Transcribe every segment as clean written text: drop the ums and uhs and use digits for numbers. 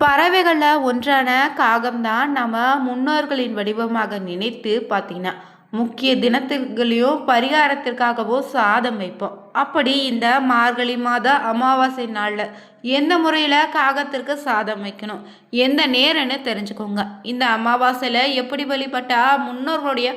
பறவைகளில் ஒன்றான காகம்தான் நம்ம முன்னோர்களின் வடிவமாக நினைத்து பார்த்தீங்கன்னா முக்கிய தினத்துகளையும் பரிகாரத்திற்காகவோ சாதம் வைப்போம். அப்படி இந்த மார்கழி மாத அமாவாசை நாளில் எந்த முறையில் காகத்திற்கு சாதம் வைக்கணும், எந்த நேரம்னு தெரிஞ்சுக்கோங்க. இந்த அமாவாசையில் எப்படி வழிபட்டா முன்னோர்களுடைய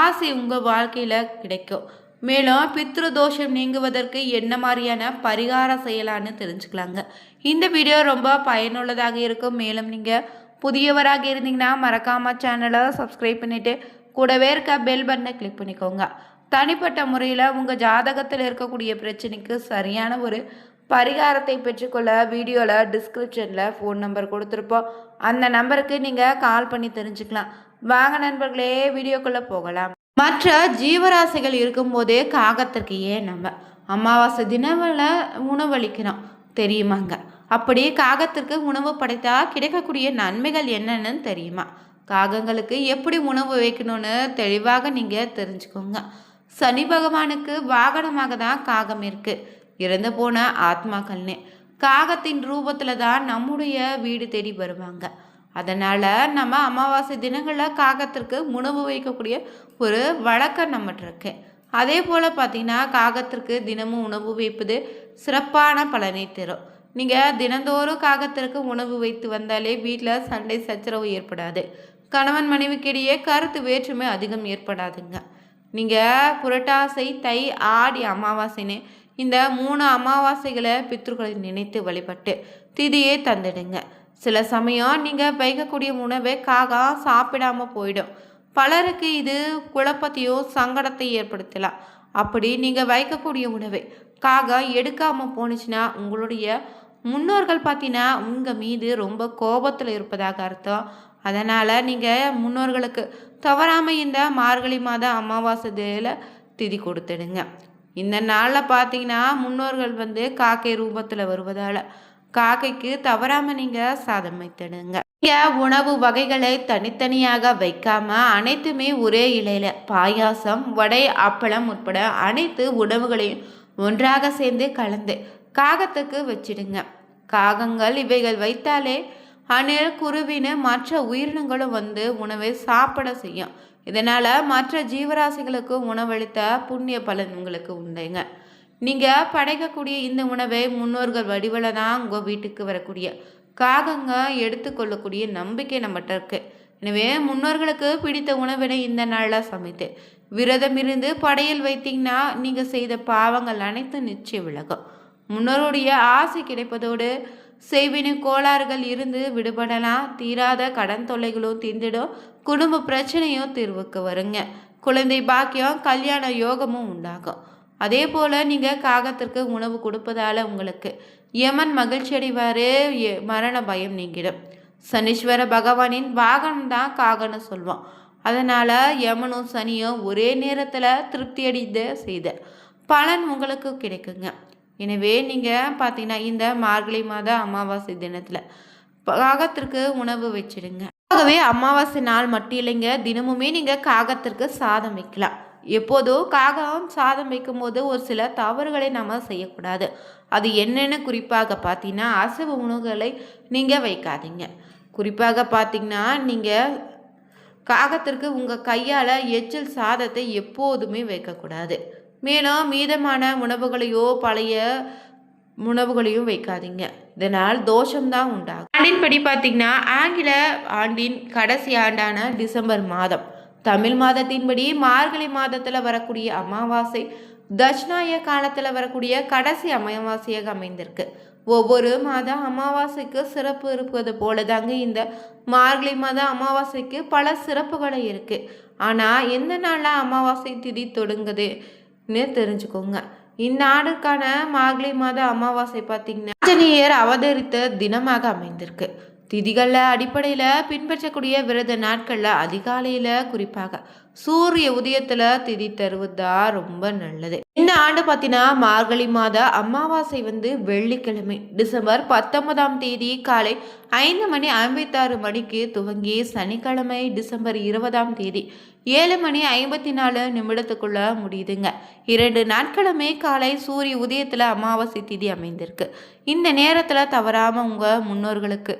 ஆசை உங்கள் வாழ்க்கையில் கிடைக்கும், மேலும் பித்ரு தோஷம் நீங்குவதற்கு என்ன மாதிரியான பரிகாரம் செய்யலான்னு தெரிஞ்சுக்கலாங்க. இந்த வீடியோ ரொம்ப பயனுள்ளதாக இருக்கும். மேலும் நீங்கள் புதியவராக இருந்தீங்கன்னா மறக்காமல் சேனலை சப்ஸ்கிரைப் பண்ணிவிட்டு கூடவே இருக்க பெல் பட்டனை கிளிக் பண்ணிக்கோங்க. தனிப்பட்ட முறையில் உங்கள் ஜாதகத்தில் இருக்கக்கூடிய பிரச்சனைக்கு சரியான ஒரு பரிகாரத்தை பெற்றுக்கொள்ள வீடியோவில் டிஸ்கிரிப்ஷனில் ஃபோன் நம்பர் கொடுத்துருப்போம். அந்த நம்பருக்கு நீங்கள் கால் பண்ணி தெரிஞ்சுக்கலாம். வாங்க நண்பர்களே, வீடியோக்குள்ளே போகலாம். மற்ற ஜீவராசிகள் இருக்கும்போதே காகத்திற்கு ஏன் நம்ம அமாவாசை தினவில் உணவளிக்கிறோம் தெரியுமாங்க? அப்படி காகத்திற்கு உணவு படைத்தா கிடைக்கக்கூடிய நன்மைகள் என்னன்னு தெரியுமா? காகங்களுக்கு எப்படி உணவு வைக்கணும்னு தெளிவாக நீங்கள் தெரிஞ்சுக்கோங்க. சனி பகவானுக்கு வாகனமாக தான் காகம் இருக்குது. இறந்து போன ஆத்மாக்கள்னு காகத்தின் ரூபத்தில் தான் நம்முடைய வீடு தேடி வருவாங்க. அதனால் நம்ம அமாவாசை தினங்களில் காகத்திற்கு உணவு வைக்கக்கூடிய ஒரு வழக்கம் நம்மகிட்ட இருக்கு. அதே போல் பார்த்திங்கன்னா காகத்திற்கு தினமும் உணவு வைப்பது சிறப்பான பலனை தரும். நீங்கள் தினந்தோறும் காகத்திற்கு உணவு வைத்து வந்தாலே வீட்டில் சண்டை சச்சரவு ஏற்படாது. கணவன் மனைவிக்கிடையே கருத்து வேற்றுமை அதிகம் ஏற்படாதுங்க. நீங்கள் புரட்டாசை, தை, ஆடி அமாவாசைன்னு இந்த 3 அமாவாசைகளை பித்ருக்களை நினைத்து வழிபட்டு திதியை தந்துடுங்க. சில சமயம் நீங்கள் வைக்கக்கூடிய உணவை காகம் சாப்பிடாமல் போயிடும். பலருக்கு இது குழப்பத்தையோ சங்கடத்தை ஏற்படுத்தலாம். அப்படி நீங்கள் வைக்கக்கூடிய உணவை காகம் எடுக்காமல் போணுச்சுன்னா உங்களுடைய முன்னோர்கள் பார்த்தீங்கன்னா உங்கள் மீது ரொம்ப கோபத்தில் இருப்பதாக அர்த்தம். அதனால் நீங்கள் முன்னோர்களுக்கு தவறாமல் இந்த மார்கழி மாத அமாவாசையில் திதி கொடுத்துடுங்க. இந்த நாளில் பார்த்தீங்கன்னா முன்னோர்கள் காக்கை ரூபத்தில் வருவதால் காக்கைக்கு தவறாமல் நீங்கள் சாதம் வைத்திடுங்க. உணவு வகைகளை தனித்தனியாக வைக்காம அனைத்துமே ஒரே இலையில பாயாசம், வடை, அப்பளம் உட்பட அனைத்து உணவுகளையும் ஒன்றாக சேர்ந்து கலந்து காகத்துக்கு வச்சிடுங்க. காகங்கள் இவைகள் வைத்தாலே அணில், குருவின்னு மற்ற உயிரினங்களும் உணவை சாப்பிட செய்யும். இதனால் மற்ற ஜீவராசிகளுக்கு உணவளித்த புண்ணிய பலன் உங்களுக்கு உண்டுங்க. நீங்கள் படைக்கக்கூடிய இந்த உணவை முன்னோர்கள் வடிவில் தான் உங்கள் வீட்டுக்கு வரக்கூடிய காகங்க எடுத்துக்கொள்ளக்கூடிய நம்பிக்கை நம்மகிட்ட இருக்கு. எனவே முன்னோர்களுக்கு பிடித்த உணவினை இந்த நாளில் சமைத்து விரதம் இருந்து படையல் வைத்தீங்கன்னா நீங்கள் செய்த பாவங்கள் அனைத்தும் நிச்சயம் விலகும். முன்னோருடைய ஆசை கிடைப்பதோடு செய்வினை கோளாறுகள் இருந்து விடுபடலாம். தீராத கடன் தொல்லைகளும் தீர்ந்திடும். குடும்ப பிரச்சனையும் தீர்வுக்கு வருங்க. குழந்தை பாக்கியம், கல்யாண யோகமும் உண்டாகும். அதே போல் நீங்கள் காகத்திற்கு உணவு கொடுப்பதால் உங்களுக்கு யமன் மகிழ்ச்சி அடைவார், மரண பயம் நீங்கிடும். சனீஸ்வர பகவானின் வாகனம் தான் காகன்னு சொல்வோம். அதனால் யமனும் சனியும் ஒரே நேரத்தில் திருப்தி அடைந்த செய்த பலன் உங்களுக்கு கிடைக்குங்க. எனவே நீங்கள் பார்த்தீங்கன்னா இந்த மார்கழி மாத அமாவாசை தினத்தில் காகத்திற்கு உணவு வச்சிடுங்க. ஆகவே அமாவாசை நாள் மட்டும் இல்லைங்க, தினமுமே நீங்கள் காகத்திற்கு சாதம் வைக்கலாம். எப்போதோ காகம் சாதம் வைக்கும்போது ஒரு சில தவறுகளை நம்ம செய்யக்கூடாது. அது என்னென்னு குறிப்பாக பார்த்தீங்கன்னா அசைவ உணவுகளை நீங்கள் வைக்காதீங்க. குறிப்பாக பார்த்தீங்கன்னா நீங்கள் காகத்திற்கு உங்கள் கையால் எச்சில் சாதத்தை எப்போதுமே வைக்கக்கூடாது. மேலும் மீதமான உணவுகளையோ பழைய உணவுகளையும் வைக்காதீங்க. இதனால் தோஷம்தான் உண்டாகும். ஆண்டின்படி பார்த்தீங்கன்னா ஆங்கில ஆண்டின் கடைசி ஆண்டான டிசம்பர் மாதம், தமிழ் மாதத்தின்படி மார்கழி மாதத்தில் வரக்கூடிய அமாவாசை தட்சிணாய காலத்தில் வரக்கூடிய கடைசி அமாவாசையாக அமைந்திருக்கு. ஒவ்வொரு மாத அமாவாசைக்கு சிறப்பு இருப்பது போல தாங்க இந்த மார்கழி மாத அமாவாசைக்கு பல சிறப்புகளை இருக்கு. ஆனால் எந்த நாளில் அமாவாசை திதி தொடங்குதுன்னு தெரிஞ்சுக்கோங்க. இந்த ஆண்டுக்கான மார்கழி மாத அமாவாசை பார்த்தீங்கன்னா ஆஞ்சநேயர் அவதரித்த தினமாக அமைந்திருக்கு. திதிகளில் அடிப்படையில் பின்பற்றக்கூடிய விரத நாட்களில் அதிகாலையில் குறிப்பாக சூரிய உதயத்தில் திதி தருவதா ரொம்ப நல்லது. இந்த ஆண்டு பார்த்தீங்கன்னா மார்கழி மாத அமாவாசை வெள்ளிக்கிழமை டிசம்பர் 19ஆம் தேதி காலை 5:56 துவங்கி சனிக்கிழமை டிசம்பர் 20ஆம் தேதி 7:54 முடியுதுங்க. 2 நாட்களுமே காலை சூரிய உதயத்தில் அமாவாசை திதி அமைந்திருக்கு. இந்த நேரத்தில் தவறாமல் உங்கள் முன்னோர்களுக்கு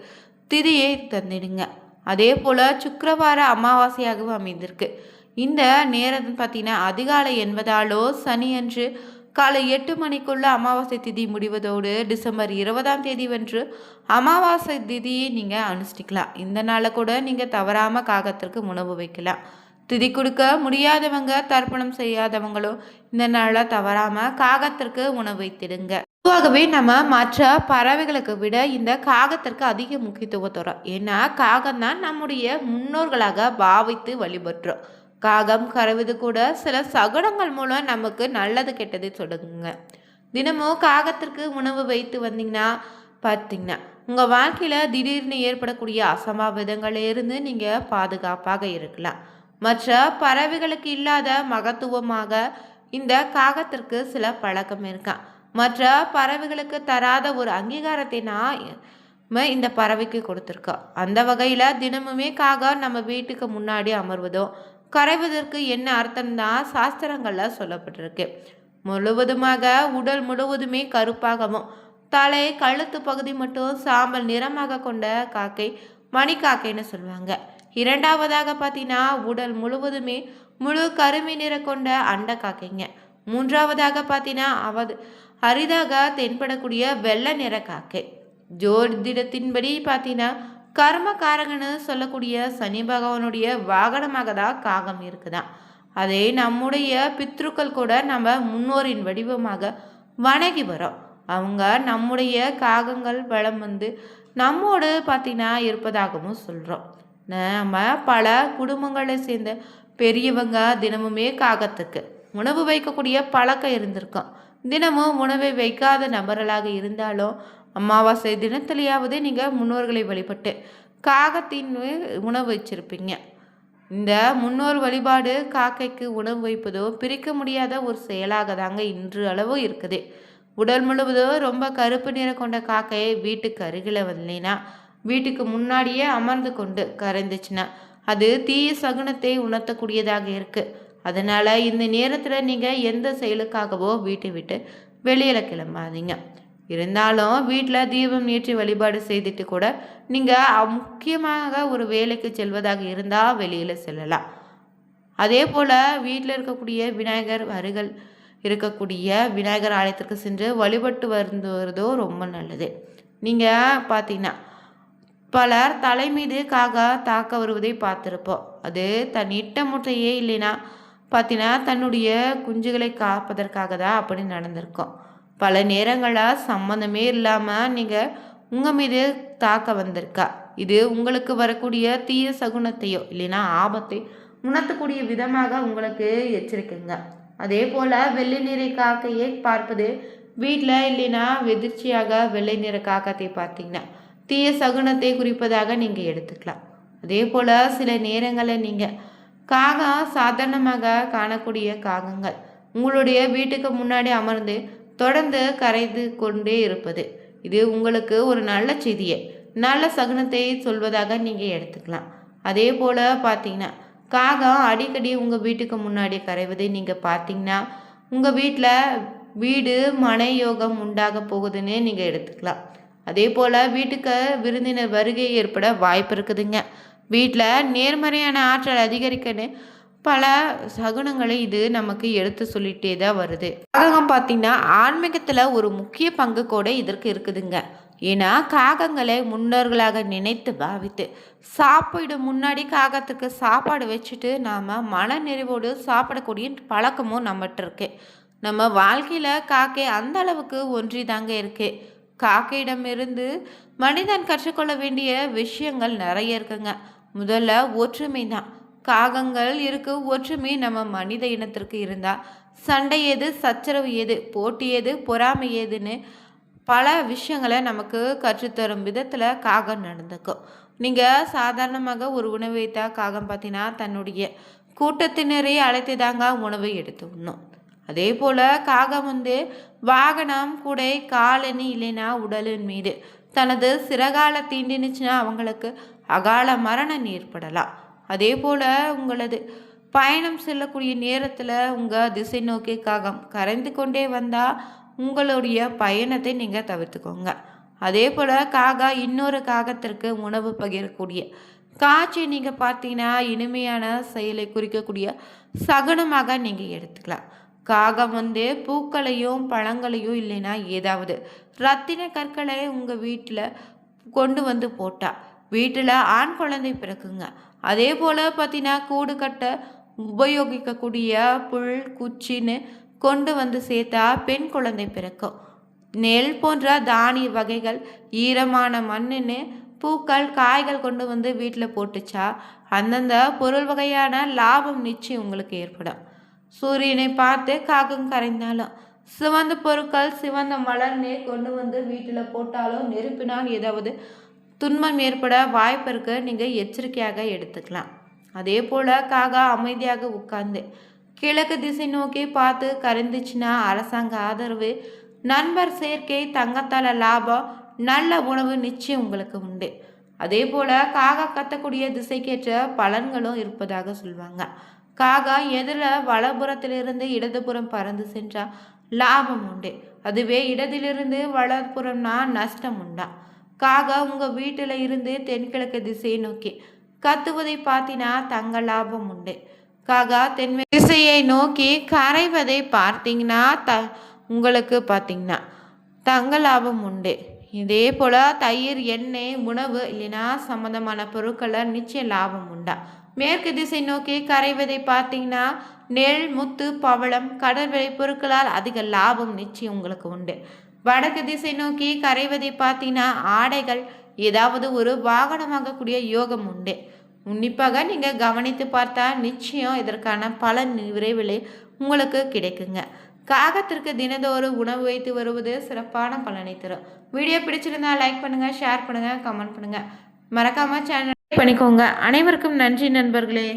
திதியை தந்திடுங்க. அதே போல் சுக்கிரவார அமாவாசையாகவும் அமைந்திருக்கு. இந்த நேரம் பார்த்தீங்கன்னா அதிகாலை என்பதாலோ சனியன்று காலை 8 மணிக்குள்ள அமாவாசை திதி முடிவதோடு டிசம்பர் 20ஆம் தேதி அமாவாசை திதியை நீங்கள் அனுஷ்டிக்கலாம். இந்த நாளில் கூட நீங்கள் தவறாமல் காகத்திற்கு உணவு வைக்கலாம். திதி கொடுக்க முடியாதவங்க, தர்ப்பணம் செய்யாதவங்களும் இந்த நாளில் தவறாமல் காகத்திற்கு உணவு வைத்திடுங்க. பொதுவாகவே நம்ம மற்ற பறவைகளுக்கு விட இந்த காகத்திற்கு அதிக முக்கியத்துவம் தரோம். ஏன்னா காகம் தான் நம்முடைய முன்னோர்களாக பாவித்து வழிபடுறோம். காகம் கறவது கூட சில சகுனங்கள் மூலம் நமக்கு நல்லது கெட்டது சொல்லுங்க. தினமும் காகத்திற்கு உணவு வைத்து வந்தீங்கன்னா பார்த்தீங்கன்னா உங்கள் வாழ்க்கையில் திடீர்னு ஏற்படக்கூடிய அசம்பாவிதங்களிலிருந்து நீங்கள் பாதுகாப்பாக இருக்கலாம். மற்ற பறவைகளுக்கு இல்லாத மகத்துவமாக இந்த காகத்திற்கு சில பழக்கம் இருக்கான். மற்ற பறவைகளுக்கு தராத ஒரு அங்கீகாரத்தை நான் இந்த பறவைக்கு கொடுத்துருக்கோம். அந்த வகையில் தினமுமே காகம் நம்ம வீட்டுக்கு முன்னாடி அமர்வதோ கரைவதற்கு என்ன அர்த்தம்தான் சாஸ்திரங்களில் சொல்லப்பட்டிருக்கு. முழுவதுமாக உடல் முழுவதுமே கருப்பாகவும் தலை கழுத்து பகுதி மட்டும் சாம்பல் நிறமாக கொண்ட காக்கை மணிக்காக்கைன்னு சொல்லுவாங்க. இரண்டாவதாக பார்த்தீங்கன்னா உடல் முழுவதுமே முழு கருமை நிற கொண்ட அண்ட காக்கைங்க. மூன்றாவதாக பார்த்தீங்கன்னா அரிதாக தென்படக்கூடிய வெள்ளை நிற காக்கை. ஜோதிடத்தின்படி பார்த்தீங்கன்னா கர்மகாரகன்னு சொல்லக்கூடிய சனி பகவானுடைய வாகனமாக தான் காகம் இருக்குதான். அதே நம்முடைய பித்ருக்கள் கூட நம்ம முன்னோரின் வடிவமாக வணங்கி வரோம். அவங்க நம்முடைய காகங்கள் வளம் நம்மோடு பார்த்தீங்கன்னா இருப்பதாகவும் சொல்கிறோம். நம்ம பல குடும்பங்களை சேர்ந்த பெரியவங்க தினமுமே காகத்துக்கு உணவு வைக்கக்கூடிய பழக்கம் இருந்திருக்கோம். தினமும் உணவை வைக்காத நபர்களாக இருந்தாலும் அமாவாசை தினத்திலேயாவது நீங்கள் முன்னோர்களை வழிபட்டு காகத்தின் உணவு வச்சிருப்பீங்க. இந்த முன்னோர் வழிபாடு காக்கைக்கு உணவு வைப்பதோ பிரிக்க முடியாத ஒரு செயலாக தாங்க இன்று அளவு இருக்குது. உடல் முழுவதும் ரொம்ப கருப்பு நிறம் கொண்ட காக்கையை வீட்டுக்கு அருகில் வரலைன்னா வீட்டுக்கு முன்னாடியே அமர்ந்து கொண்டு கரைந்துச்சுன்னா அது தீய சகுனத்தை உணர்த்தக்கூடியதாக இருக்குது. அதனால் இந்த நேரத்தில் நீங்கள் எந்த செயலுக்காகவோ வீட்டை விட்டு வெளியில் கிளம்பாதீங்க. இருந்தாலும் வீட்டில் தீபம் ஏற்றி வழிபாடு செய்துட்டு கூட நீங்கள் முக்கியமாக ஒரு வேலைக்கு செல்வதாக இருந்தால் வெளியில் செல்லலாம். அதே போல் வீட்டில் இருக்கக்கூடிய விநாயகர் அருகில் இருக்கக்கூடிய விநாயகர் ஆலயத்திற்கு சென்று வழிபட்டு வருவதோ ரொம்ப நல்லது. நீங்கள் பார்த்தீங்கன்னா பலர் தலை மீது தாக்க வருவதை பார்த்துருப்போம். அது தன் இட்ட முட்டையே இல்லைன்னா பார்த்தீங்கன்னா தன்னுடைய குஞ்சுகளை காப்பதற்காக தான் அப்படி நடந்திருக்கும். பல நேரங்களில் சம்மந்தமே இல்லாமல் நீங்கள் உங்கள் மீது தாக்க வந்திருக்கா. இது உங்களுக்கு வரக்கூடிய தீய சகுனத்தையோ இல்லைன்னா ஆபத்தை உணர்த்தக்கூடிய விதமாக உங்களுக்கு எச்சரிக்கைங்க. அதே போல் வெள்ளை நிற காக்கையை பார்ப்பது வீட்டில் இல்லைன்னா எதிர்ச்சியாக வெள்ளை நிற காக்கத்தை பார்த்தீங்கன்னா தீய சகுனத்தை குறிப்பதாக நீங்கள் எடுத்துக்கலாம். அதே போல் சில நேரங்களில் நீங்கள் காகம் சாதாரணமாக காணக்கூடிய காகங்கள் உங்களுடைய வீட்டுக்கு முன்னாடி அமர்ந்து தொடர்ந்து கரைந்து கொண்டே இருப்பது இது உங்களுக்கு ஒரு நல்ல செய்தியை நல்ல சகுனத்தை சொல்வதாக நீங்கள் எடுத்துக்கலாம். அதே போல் பார்த்தீங்கன்னா காகம் அடிக்கடி உங்கள் வீட்டுக்கு முன்னாடி கரைவதை நீங்கள் பார்த்தீங்கன்னா உங்கள் வீடு மனை யோகம் உண்டாக போகுதுன்னு நீங்கள் எடுத்துக்கலாம். அதே போல் வீட்டுக்கு விருந்தினர் வருகை ஏற்பட வாய்ப்பு இருக்குதுங்க. வீட்டில் நேர்மறையான ஆற்றல் அதிகரிக்கன்னு பல சகுனங்களை இது நமக்கு எடுத்து சொல்லிட்டே தான் வருது. காகம் பார்த்தீங்கன்னா ஆன்மீகத்தில் ஒரு முக்கிய பங்கு கூட இதற்கு இருக்குதுங்க. ஏன்னா காகங்களை முன்னோர்களாக நினைத்து பாவித்து சாப்பிடும் முன்னாடி காகத்துக்கு சாப்பாடு வச்சுட்டு நாம் மன நிறைவோடு சாப்பிடக்கூடிய பழக்கமும் நம்மகிட்ட இருக்கு. நம்ம வாழ்க்கையில் காக்கை அந்த அளவுக்கு ஒன்றி தாங்க இருக்கு. காக்கையிடமிருந்து மனிதன் கற்றுக்கொள்ள வேண்டிய விஷயங்கள் நிறைய இருக்குங்க. முதல்ல ஒற்றுமை தான். காகங்கள் இருக்கு ஒற்றுமை நம்ம மனித இனத்திற்கு இருந்தால் சண்டை ஏது, சச்சரவு ஏது, போட்டி ஏது, பொறாமை ஏதுன்னு பல விஷயங்களை நமக்கு கற்றுத்தரும் விதத்தில் காகம் நடந்துக்கும். நீங்கள் சாதாரணமாக ஒரு உணவு வைத்தா காகம் பார்த்தீங்கன்னா தன்னுடைய கூட்டத்தினரே அழைத்து தாங்க உணவை எடுத்து உண்ணும். அதே போல் காகம் வாகனம் கூடை காலணி இல்லைன்னா உடலின் மீது தனது சிறகால தீண்டினுச்சுன்னா அவங்களுக்கு அகால மரணம் ஏற்படலாம். அதே போல் உங்களது பயணம் செல்லக்கூடிய நேரத்தில் உங்கள் திசை நோக்கி காகம் கரைந்து கொண்டே வந்தால் உங்களுடைய பயணத்தை நீங்கள் தவிர்த்துக்கோங்க. அதே போல் காகா இன்னொரு காகத்திற்கு உணவு பகிரக்கூடிய காட்சி நீங்கள் பார்த்தீங்கன்னா இனிமையான செயலை குறிக்கக்கூடிய சகுனமாக நீங்கள் எடுத்துக்கலாம். காகம் பூக்களையும் பழங்களையும் இல்லைன்னா ஏதாவது ரத்தின கற்களை உங்கள் வீட்டில் கொண்டு போட்டா வீட்டில் ஆண் குழந்தை பிறக்குங்க. அதே போல் பார்த்தீங்கன்னா கூடு கட்ட உபயோகிக்கக்கூடிய புல் குச்சின்னு கொண்டு சேர்த்தா பெண் குழந்தை பிறக்கும். நெல் போன்ற தானிய வகைகள் ஈரமான மண்ணுன்னு பூக்கள் காய்கள் கொண்டு வீட்டில் போட்டுச்சா அந்தந்த பொருள் வகையான லாபம் நிச்சயம் உங்களுக்கு ஏற்படும். சூரியனை பார்த்து காகம் கரைந்தாலும் சிவந்த பொருட்கள் சிவந்த மலர்னே கொண்டு வீட்டில் போட்டாலும் நெருப்பினால் ஏதாவது துன்பம் ஏற்பட வாய்ப்பு இருக்கு. நீங்கள் எச்சரிக்கையாக எடுத்துக்கலாம். அதே போல் காகா அமைதியாக உட்கார்ந்து கிழக்கு திசை நோக்கி பார்த்து கரைந்துச்சுன்னா அரசாங்க ஆதரவு, நண்பர் சேர்க்கை, தங்கத்தால லாபம், நல்ல உணவு நிச்சயம் உங்களுக்கு உண்டு. அதே போல் காகா கத்தக்கூடிய திசைக்கேற்ற பலன்களும் இருப்பதாக சொல்லுவாங்க. காகா எதில் வலப்புறத்திலிருந்து இடதுபுறம் பறந்து சென்றால் லாபம் உண்டு. அதுவே இடத்திலிருந்து வலப்புறம்னா நஷ்டம் உண்டா. காகா உங்கள் வீட்டில் இருந்து தென்கிழக்கு திசையை நோக்கி கத்துவதை பார்த்தினா தங்க லாபம் உண்டு. காகா தென்மை திசையை நோக்கி கரைவதை பார்த்தீங்கன்னா உங்களுக்கு பார்த்தீங்கன்னா தங்க லாபம் உண்டு. இதே போல் தயிர், எண்ணெய், உணவு இல்லைன்னா சம்மந்தமான பொருட்களை நிச்சயம் லாபம் உண்டா. மேற்கு திசை நோக்கி கரைவதை பார்த்தீங்கன்னா நெல், முத்து, பவளம், கடல் விளை பொருட்களால் அதிக லாபம் நிச்சயம் உங்களுக்கு உண்டு. வடக்கு திசை நோக்கி கரைவதை பார்த்தீங்கன்னா ஆடைகள், ஏதாவது ஒரு வாகனம் வாங்கக்கூடிய யோகம் உண்டு. உன்னிப்பாக நீங்கள் கவனித்து பார்த்தா நிச்சயம் இதற்கான பலன் விரைவில் உங்களுக்கு கிடைக்குங்க. காகத்திற்கு தினந்தோறும் உணவு வைத்து வருவது சிறப்பான பலனை தரும். வீடியோ பிடிச்சிருந்தா லைக் பண்ணுங்கள், ஷேர் பண்ணுங்கள், கமெண்ட் பண்ணுங்கள். மறக்காமல் சேனல் பண்ணிக்கோங்க. அனைவருக்கும் நன்றி நண்பர்களே.